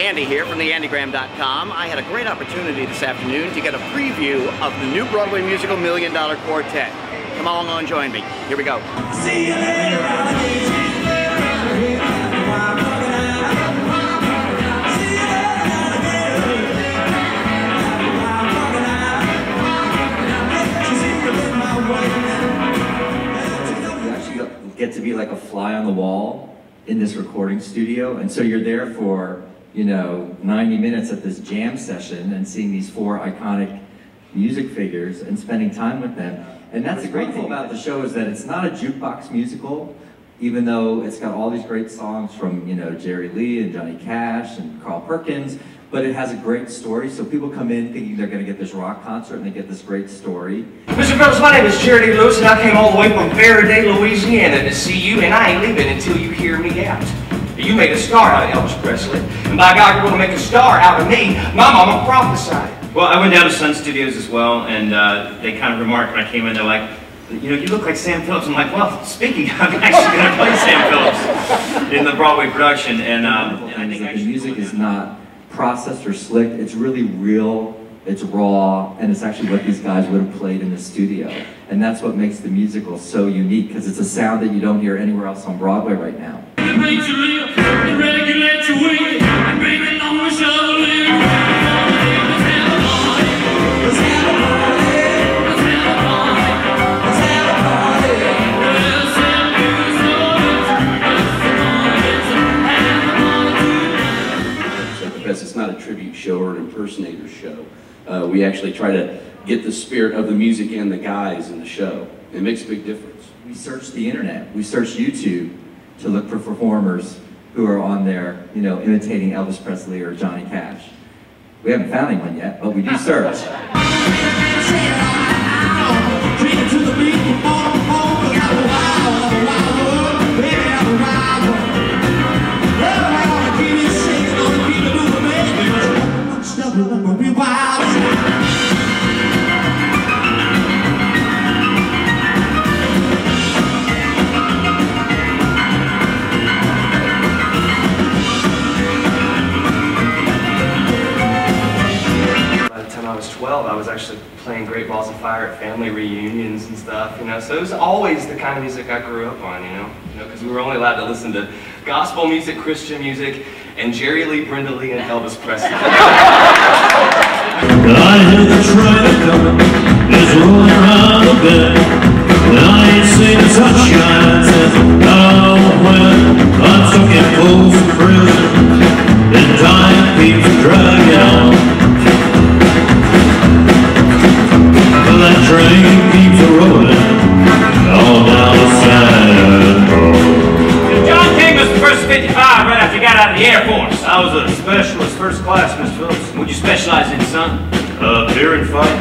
Andy here from theandygram.com. I had a great opportunity this afternoon to get a preview of the new Broadway musical $1 Million Quartet. Come along and join me. Here we go. See you later. Get to be like a fly on the wall in this recording studio, and so you're there for, you know, 90 minutes at this jam session and seeing these 4 iconic music figures and spending time with them. And that's the great thing about the show, is that it's not a jukebox musical, even though it's got all these great songs from, you know, Jerry Lee and Johnny Cash and Carl Perkins, but it has a great story, so people come in thinking they're going to get this rock concert and they get this great story. Mr. Phillips, my name is Charity Lewis, and I came all the way from Faraday, Louisiana to see you, and I ain't leaving until you hear me out. You made a star out of Elvis Presley, and by God, you're going to make a star out of me. My mama prophesied. Well, I went down to Sun Studios as well, and they kind of remarked when I came in, they're like, you know, you look like Sam Phillips. I'm like, well, speaking, I'm actually going to play Sam Phillips in the Broadway production, and I think the music is not processed or slick. It's really real, it's raw, and it's actually what these guys would have played in the studio. And that's what makes the musical so unique, because it's a sound that you don't hear anywhere else on Broadway right now. It's not a tribute show or an impersonator show. We actually try to get the spirit of the music and the guys in the show. It makes a big difference. We search the internet, we search YouTube to look for performers who are on there, you know, imitating Elvis Presley or Johnny Cash. We haven't found anyone yet, but we do search. I was actually playing Great Balls of Fire at family reunions and stuff, you know, so it was always the kind of music I grew up on, you know, because we were only allowed to listen to gospel music, Christian music, and Jerry Lee, Brenda Lee, and Elvis Presley. I hear the train coming, it's rolling around the bend, and I ain't seen the sunshine since when I'm stuck in Folsom Prison, and time keeps dragging on. That train keeps rolling all down the side road. John King was the first 55 right after he got out of the Air Force. I was a specialist first class, Mr. Phillips. What'd you specialize in, son? Beer and fight.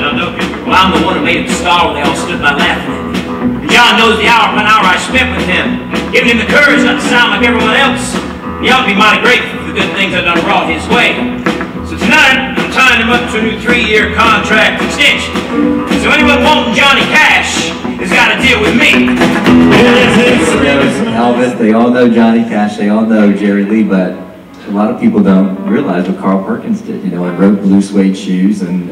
No kidding. Well, I'm the one who made him a star when they all stood by laughing at me. John knows the hour upon hour I spent with him, giving him the courage not to sound like everyone else. He ought to be mighty grateful for the good things I've done brought his way. So tonight, I'm tying him up to a new 3-year contract extension. So anyone wanting Johnny Cash has got to deal with me. Elvis, they all know Johnny Cash, they all know Jerry Lee, but a lot of people don't realize what Carl Perkins did, you know, and wrote Blue Suede Shoes and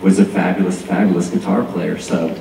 was a fabulous, fabulous guitar player. So